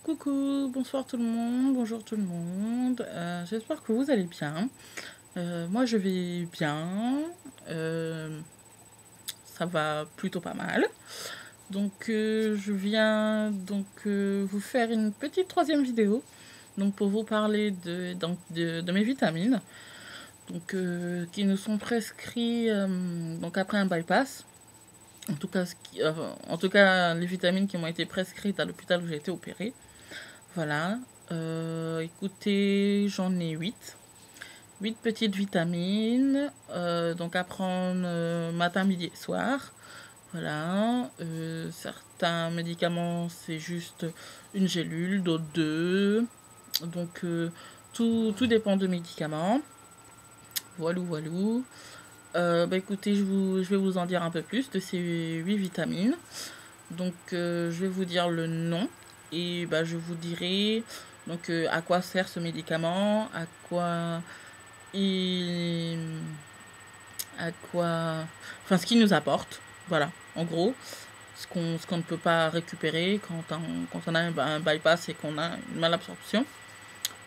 Coucou, bonsoir tout le monde, bonjour tout le monde. J'espère que vous allez bien. Moi je vais bien. Ça va plutôt pas mal. Donc je viens vous faire une petite troisième vidéo. Donc pour vous parler de mes vitamines. Donc qui nous sont prescrits donc après un bypass. En tout cas, les vitamines qui m'ont été prescrites à l'hôpital où j'ai été opérée. Voilà. Écoutez, j'en ai 8. 8 petites vitamines. Donc à prendre matin, midi et soir. Voilà. Certains médicaments, c'est juste une gélule, d'autres deux. Donc tout dépend de médicaments. Voilà, voilà. Écoutez, je vais vous en dire un peu plus de ces 8 vitamines. Donc je vais vous dire le nom et je vous dirai donc à quoi sert ce médicament, enfin ce qu'il nous apporte, voilà, en gros, ce qu'on ne peut pas récupérer quand on a un bypass et qu'on a une malabsorption.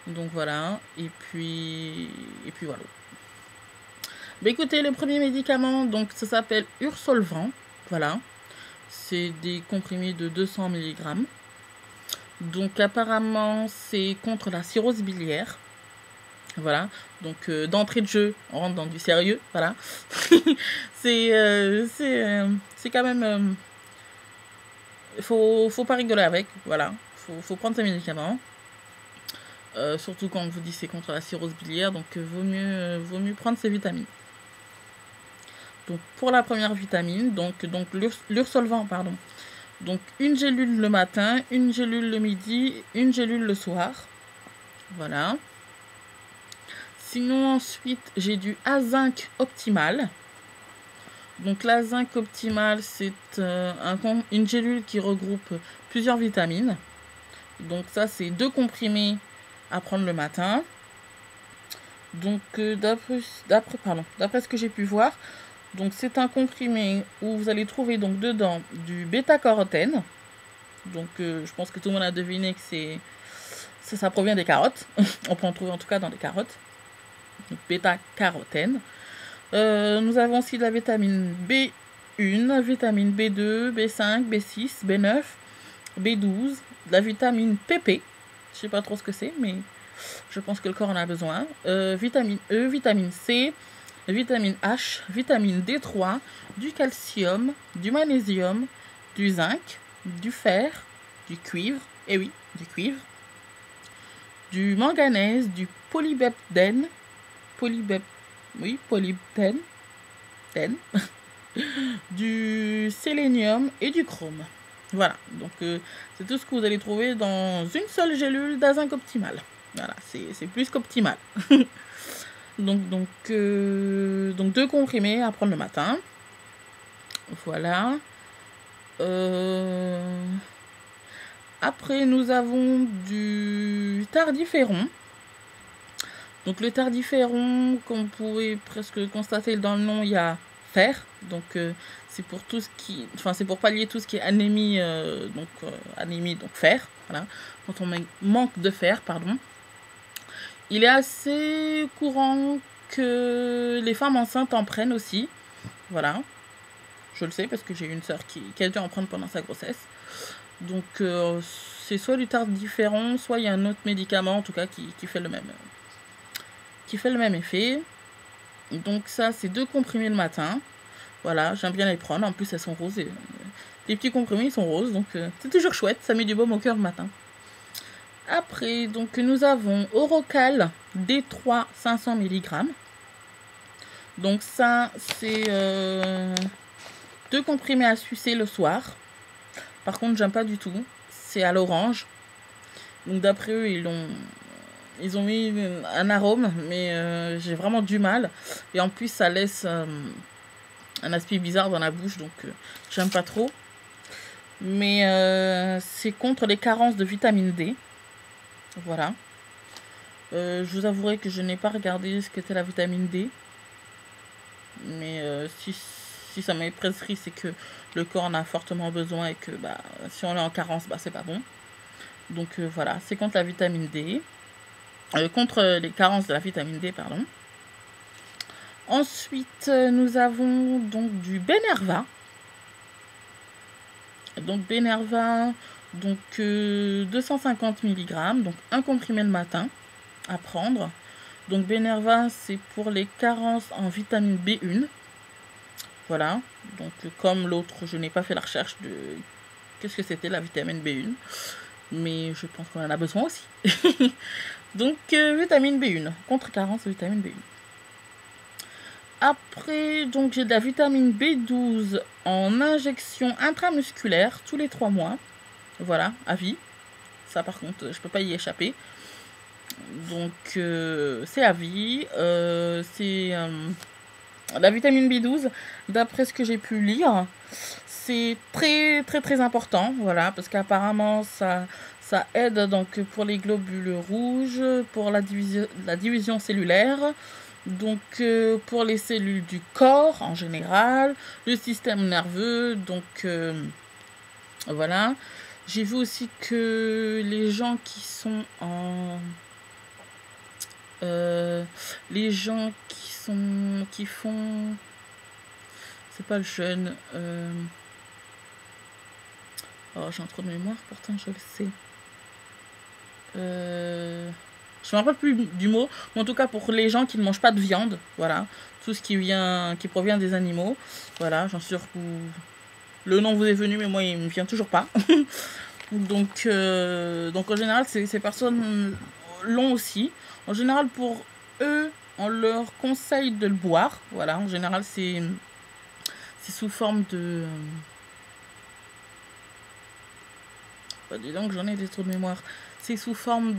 Donc voilà, et puis voilà. Écoutez, le premier médicament, donc ça s'appelle Ursolvan, voilà. C'est des comprimés de 200 mg. Donc apparemment, c'est contre la cirrhose biliaire. Voilà. Donc d'entrée de jeu, on rentre dans du sérieux. Voilà. c'est quand même... faut pas rigoler avec. Voilà. Faut prendre ses médicaments. Surtout quand on vous dit c'est contre la cirrhose biliaire. Donc vaut mieux prendre ses vitamines. Donc pour la première vitamine, donc l'Ursolvan, pardon. Donc une gélule le matin, une gélule le midi, une gélule le soir. Voilà. Sinon ensuite j'ai du Azinc Optimal. Donc l'Azinc Optimal c'est une gélule qui regroupe plusieurs vitamines. Donc ça c'est 2 comprimés à prendre le matin. Donc d'après ce que j'ai pu voir, donc c'est un comprimé où vous allez trouver donc dedans du bêta-carotène. Donc je pense que tout le monde a deviné que ça provient des carottes. On peut en trouver en tout cas dans les carottes. Donc bêta-carotène. Nous avons aussi de la vitamine B1, vitamine B2, B5, B6, B9, B12, de la vitamine PP. Je sais pas trop ce que c'est, mais je pense que le corps en a besoin. Vitamine E, vitamine C, vitamine H, vitamine D3, du calcium, du magnésium, du zinc, du fer, du cuivre, et oui, du cuivre, du manganèse, du polybeptène, du sélénium et du chrome. Voilà, donc c'est tout ce que vous allez trouver dans une seule gélule d'Azinc Optimal. Voilà, c'est plus qu'optimal. donc 2 comprimés à prendre le matin. Voilà. Après, nous avons du tardiféron. Donc le tardiféron, comme vous pouvez presque constater dans le nom, il y a fer. Donc c'est pour tout ce qui, c'est pour pallier tout ce qui est anémie, anémie, donc fer. Voilà. Quand on manque de fer, pardon. Il est assez courant que les femmes enceintes en prennent aussi. Voilà. Je le sais parce que j'ai une sœur qui a dû en prendre pendant sa grossesse. Donc c'est soit du tardiféron, soit il y a un autre médicament en tout cas qui fait le même effet. Donc ça c'est 2 comprimés le matin. Voilà, j'aime bien les prendre. En plus elles sont roses. Les petits comprimés ils sont roses, donc c'est toujours chouette. Ça met du baume au cœur le matin. Après, donc nous avons Orocal D3 500 mg. Donc ça c'est 2 comprimés à sucer le soir. Par contre j'aime pas du tout. C'est à l'orange. Donc d'après eux ils ont mis un arôme, mais j'ai vraiment du mal. Et en plus ça laisse un aspect bizarre dans la bouche, donc j'aime pas trop. Mais c'est contre les carences de vitamine D. Voilà. Je vous avouerai que je n'ai pas regardé ce qu'était la vitamine D. Mais si ça m'est prescrit, c'est que le corps en a fortement besoin et que si on est en carence, c'est pas bon. Donc voilà, c'est contre la vitamine D. Contre les carences de la vitamine D, pardon. Ensuite, nous avons donc du Benerva. Donc Benerva, donc 250 mg, donc un comprimé le matin à prendre. Donc Benerva, c'est pour les carences en vitamine B1. Voilà, donc comme l'autre, je n'ai pas fait la recherche de qu'est-ce que c'était la vitamine B1, mais je pense qu'on en a besoin aussi. Donc vitamine B1, contre carence de vitamine B1. Après, donc j'ai de la vitamine B12 en injection intramusculaire tous les 3 mois. Voilà, à vie. Ça par contre, je peux pas y échapper. Donc c'est à vie. C'est la vitamine B12, d'après ce que j'ai pu lire, c'est très très très important. Voilà, parce qu'apparemment ça aide donc pour les globules rouges, pour la division cellulaire. Donc pour les cellules du corps en général, le système nerveux, donc voilà. J'ai vu aussi que les gens qui sont en... les gens qui font... C'est pas le jeûne. Oh, j'ai un trou de mémoire, pourtant je le sais. Je me rappelle plus du mot, mais en tout cas pour les gens qui ne mangent pas de viande, voilà, tout ce qui provient des animaux, voilà, j'en suis sûre que le nom vous est venu, mais moi il me vient toujours pas. donc en général ces personnes l'ont aussi. En général pour eux, on leur conseille de le boire, voilà, en général c'est sous forme de... dis donc j'en ai des trous de mémoire. C'est sous forme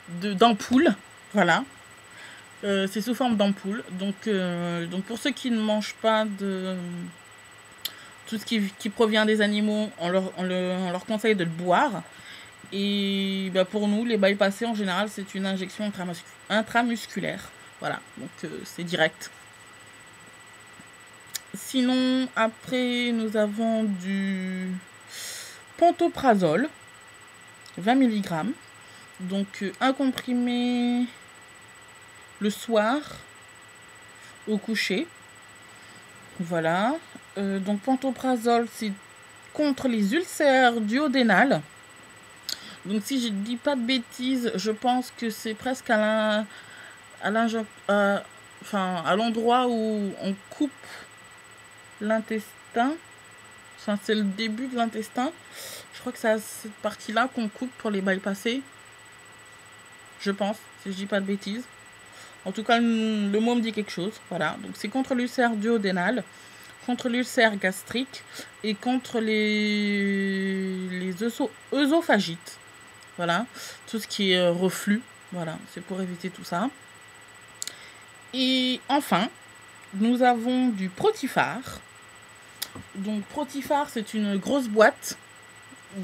d'ampoule, voilà. C'est sous forme d'ampoule. Donc pour ceux qui ne mangent pas de tout ce qui provient des animaux, on leur conseille de le boire. Et bah, pour nous, les bypassés en général, c'est une injection intramusculaire. Voilà, donc c'est direct. Sinon, après, nous avons du pantoprazole, 20 mg. Donc un comprimé le soir au coucher. Voilà. Donc pantoprazole, c'est contre les ulcères duodénales. Donc si je dis pas de bêtises, je pense que c'est presque à l'endroit où on coupe l'intestin. Enfin, c'est le début de l'intestin. Je crois que c'est à cette partie-là qu'on coupe pour les bypasser. Je pense, si je dis pas de bêtises. En tout cas, le mot me dit quelque chose. Voilà. Donc c'est contre l'ulcère duodénal, contre l'ulcère gastrique et contre les œsophagites. Voilà. Tout ce qui est reflux. Voilà. C'est pour éviter tout ça. Et enfin, nous avons du Protifar. Donc Protifar, c'est une grosse boîte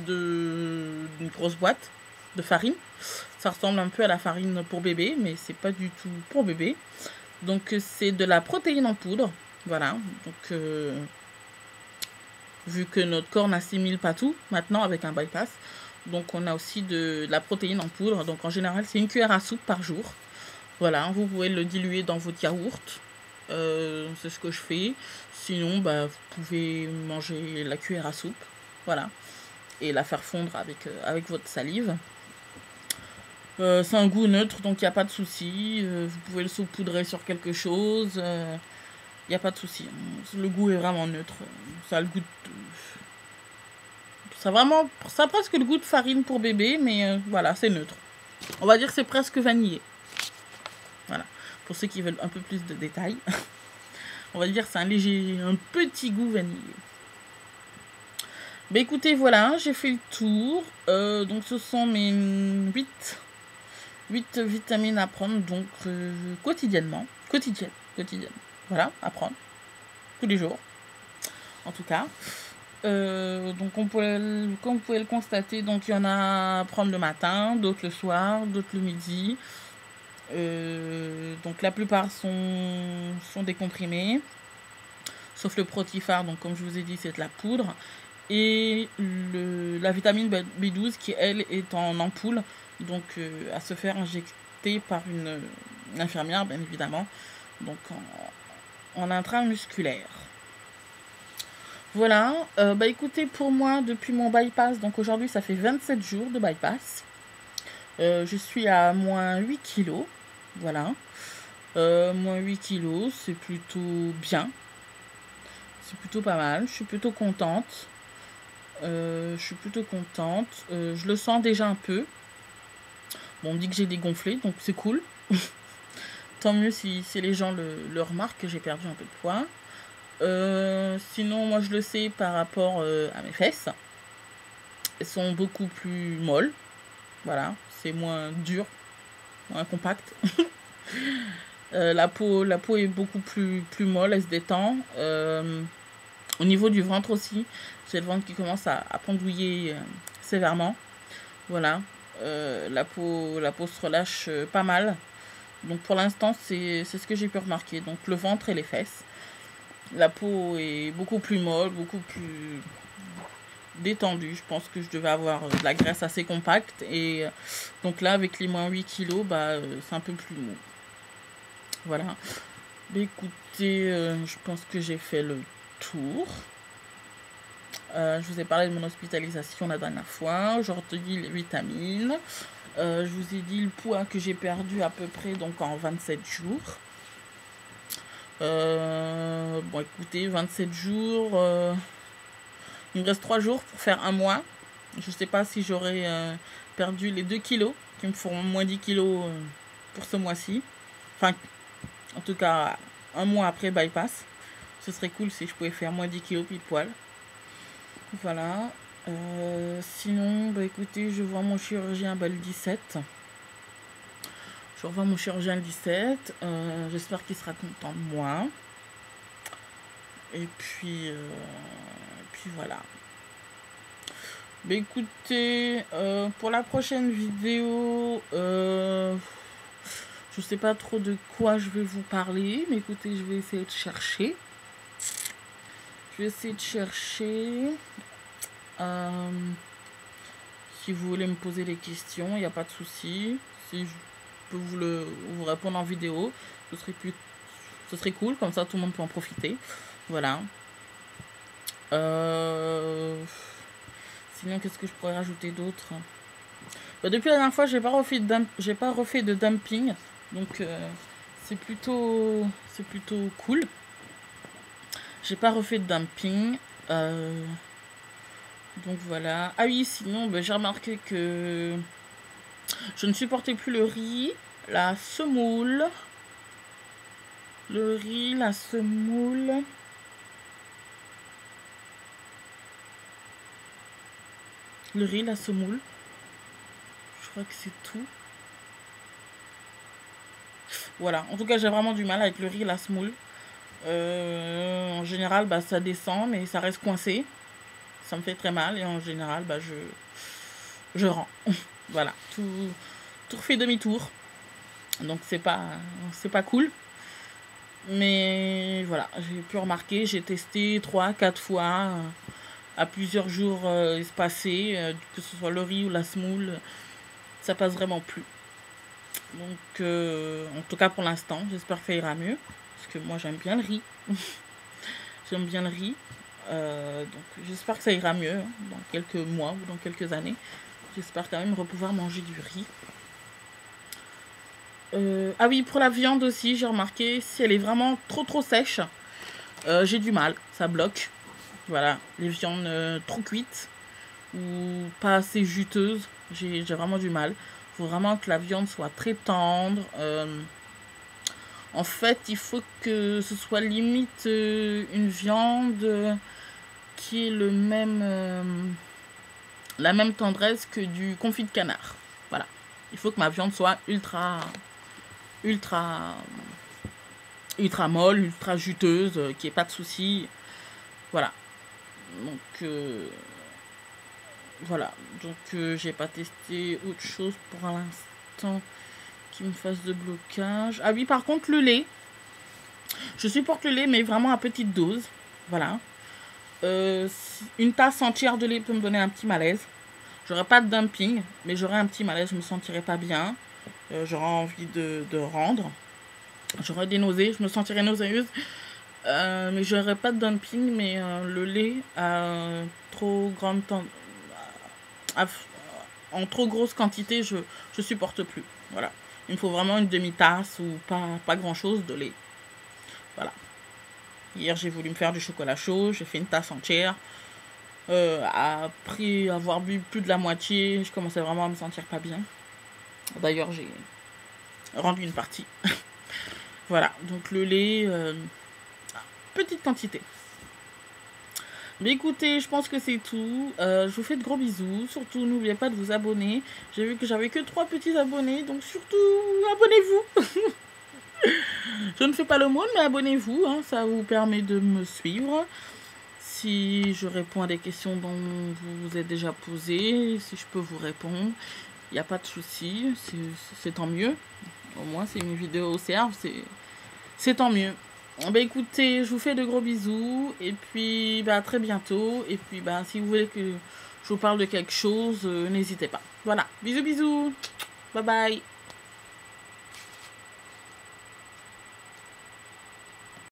de farine. Ça ressemble un peu à la farine pour bébé, mais c'est pas du tout pour bébé. Donc c'est de la protéine en poudre. Voilà. Donc vu que notre corps n'assimile pas tout maintenant avec un bypass, donc on a aussi de la protéine en poudre. Donc en général, c'est une cuillère à soupe par jour. Voilà, vous pouvez le diluer dans votre yaourt. C'est ce que je fais. Sinon, bah, vous pouvez manger la cuillère à soupe. Voilà. Et la faire fondre avec votre salive. C'est un goût neutre, donc il n'y a pas de souci. Vous pouvez le saupoudrer sur quelque chose. Il n'y a pas de souci. Le goût est vraiment neutre. Ça a le goût de... Ça a presque le goût de farine pour bébé, mais voilà, c'est neutre. On va dire que c'est presque vanillé. Voilà. Pour ceux qui veulent un peu plus de détails. On va dire que c'est un petit goût vanillé. Bah écoutez, voilà, j'ai fait le tour. Donc ce sont mes 8 vitamines à prendre donc quotidiennement. Quotidienne. Voilà, à prendre. Tous les jours. En tout cas. Donc comme vous pouvez le constater, donc il y en a à prendre le matin, d'autres le soir, d'autres le midi. Donc la plupart sont des comprimés. Sauf le Protifar, donc comme je vous ai dit, c'est de la poudre. et la vitamine B12 qui, elle, est en ampoule, donc à se faire injecter par une infirmière, bien évidemment, donc en intramusculaire. Voilà, bah écoutez, pour moi, depuis mon bypass, donc aujourd'hui, ça fait 27 jours de bypass. Je suis à moins 8 kilos, voilà. Moins 8 kilos, c'est plutôt bien. C'est plutôt pas mal, je suis plutôt contente. Je le sens déjà un peu. Bon, on me dit que j'ai dégonflé, donc c'est cool. Tant mieux si les gens le remarquent que j'ai perdu un peu de poids. Sinon, moi je le sais par rapport à mes fesses. Elles sont beaucoup plus molles. Voilà, c'est moins dur, moins compact. La peau est beaucoup plus molle, elle se détend. Au niveau du ventre aussi, j'ai le ventre qui commence à pendouiller sévèrement. Voilà, la peau se relâche pas mal. Donc pour l'instant, c'est ce que j'ai pu remarquer. Donc le ventre et les fesses. La peau est beaucoup plus molle, beaucoup plus détendue. Je pense que je devais avoir de la graisse assez compacte. Et donc là, avec les moins 8 kilos, bah, c'est un peu plus mou. Voilà. Bah, écoutez, je pense que j'ai fait le tour. Je vous ai parlé de mon hospitalisation la dernière fois. Aujourd'hui, les vitamines. Je vous ai dit le poids que j'ai perdu à peu près donc en 27 jours. Bon, écoutez, 27 jours. Il me reste 3 jours pour faire un mois. Je ne sais pas si j'aurai perdu les 2 kilos qui me feront moins 10 kilos pour ce mois-ci. Enfin, en tout cas, un mois après bypass. Ce serait cool si je pouvais faire moins 10 kilos pile poil. Voilà. Sinon, bah écoutez, je vois mon chirurgien le 17. Je revois mon chirurgien le 17. J'espère qu'il sera content de moi. Et puis voilà. Bah écoutez, pour la prochaine vidéo, je sais pas trop de quoi je vais vous parler, mais écoutez, je vais essayer de chercher. Si vous voulez me poser des questions, il n'y a pas de souci. Si je peux vous répondre en vidéo, ce serait cool, comme ça tout le monde peut en profiter. Voilà. Sinon, qu'est-ce que je pourrais rajouter d'autre? Bah, depuis la dernière fois, j'ai pas refait de dumping, donc c'est plutôt cool. J'ai pas refait de dumping. Donc voilà. Ah oui, sinon, bah, j'ai remarqué que je ne supportais plus le riz, la semoule. Le riz, la semoule. Le riz, la semoule. Je crois que c'est tout. Voilà. En tout cas, j'ai vraiment du mal avec le riz et la semoule. En général, bah, ça descend, mais ça reste coincé. Ça me fait très mal. Et en général, bah, je rends. Voilà. Tout refait demi-tour. Donc, c'est pas cool. Mais voilà, j'ai pu remarquer. J'ai testé 3-4 fois à plusieurs jours espacés, que ce soit le riz ou la semoule. Ça passe vraiment plus. Donc, en tout cas pour l'instant, j'espère que ça ira mieux. Parce que moi, j'aime bien le riz. J'aime bien le riz. Donc, j'espère que ça ira mieux dans quelques mois ou dans quelques années. J'espère quand même pouvoir manger du riz. Ah oui, pour la viande aussi, j'ai remarqué, si elle est vraiment trop sèche, j'ai du mal. Ça bloque. Voilà, les viandes trop cuites ou pas assez juteuses, j'ai vraiment du mal. Il faut vraiment que la viande soit très tendre. En fait, il faut que ce soit limite une viande qui ait la même tendresse que du confit de canard. Voilà. Il faut que ma viande soit ultra molle, ultra juteuse, qu'il n'y ait pas de soucis. Voilà. Donc, voilà. Donc, j'ai pas testé autre chose pour l'instant qui me fasse de blocage. Ah oui, par contre, le lait. Je supporte le lait, mais vraiment à petite dose. Voilà. Une tasse entière de lait peut me donner un petit malaise. J'aurais pas de dumping, mais j'aurais un petit malaise, je me sentirais pas bien. J'aurais envie de rendre. J'aurais des nausées, je me sentirais nauséeuse. Mais j'aurais pas de dumping, mais le lait à trop grande en trop grosse quantité, je supporte plus. Voilà. Il me faut vraiment une demi-tasse ou pas grand-chose de lait. Voilà. Hier, j'ai voulu me faire du chocolat chaud, j'ai fait une tasse entière. Après avoir bu plus de la moitié, je commençais vraiment à me sentir pas bien. D'ailleurs, j'ai rendu une partie. Voilà, donc le lait, petite quantité. Mais écoutez, je pense que c'est tout. Je vous fais de gros bisous. Surtout, n'oubliez pas de vous abonner. J'ai vu que j'avais que 3 petits abonnés, donc surtout, abonnez-vous. Je ne fais pas le monde, mais abonnez-vous. Hein, ça vous permet de me suivre. Si je réponds à des questions dont vous vous êtes déjà posées, si je peux vous répondre, il n'y a pas de souci. C'est tant mieux. Au moins, c'est une vidéo serve, c'est tant mieux. Bah écoutez, je vous fais de gros bisous et puis à très bientôt. Et puis si vous voulez que je vous parle de quelque chose, n'hésitez pas. Voilà, bisous bisous, bye bye.